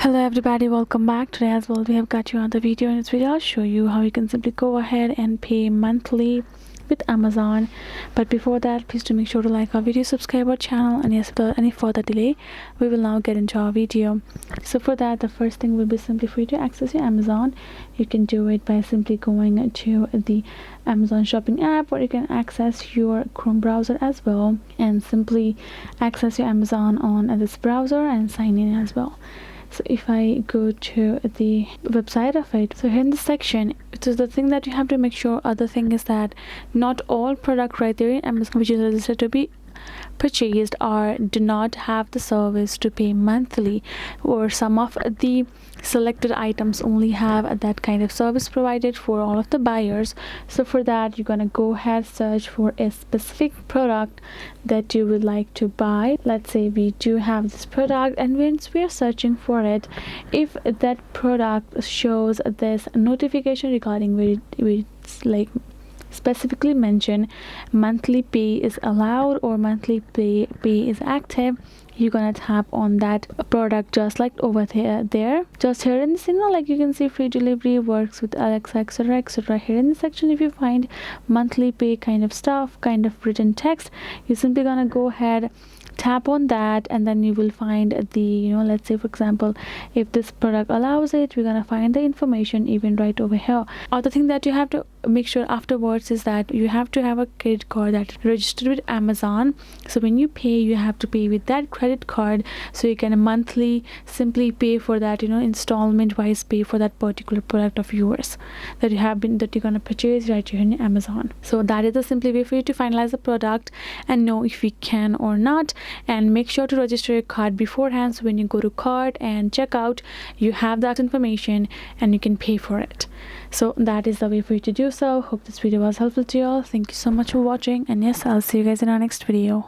Hello everybody, welcome back. Today as well we have got you another video. In this video I'll show you how you can simply go ahead and pay monthly with Amazon. But before that, please do make sure to like our video, subscribe our channel, and yes, without any further delay we will now get into our video. So for that, the first thing will be simply for you to access your Amazon. You can do it by simply going to the Amazon shopping app, or you can access your Chrome browser as well and simply access your Amazon on this browser and sign in as well. So if I go to the website of it, so here in this section, so the thing that you have to make sure, other thing is that not all product right there in Amazon which is registered to be purchased or do not have the service to pay monthly, or some of the selected items only have that kind of service provided for all of the buyers. So for that, you're gonna go ahead, search for a specific product that you would like to buy. Let's say we do have this product, and once we are searching for it, if that product shows this notification regarding where it's like specifically mention monthly pay is allowed or monthly pay is active, you're gonna tap on that product just like over there just here in this, like you can see free delivery, works with Alexa, etc, etc. Here in this section, if you find monthly pay kind of stuff, kind of written text, you're simply gonna go ahead, tap on that, and then you will find the let's say for example, if this product allows it, we're gonna find the information even right over here. Other thing that you have to make sure afterwards is that you have to have a credit card that is registered with Amazon. So when you pay, you have to pay with that credit card, so you can monthly simply pay for that, installment wise pay for that particular product of yours that you're gonna purchase right here in Amazon. So that is the simple way for you to finalize the product and know if we can or not. And make sure to register your card beforehand, so when you go to cart and checkout, you have that information and you can pay for it. So that is the way for you to do so. Hope this video was helpful to you all. Thank you so much for watching, and yes, I'll see you guys in our next video.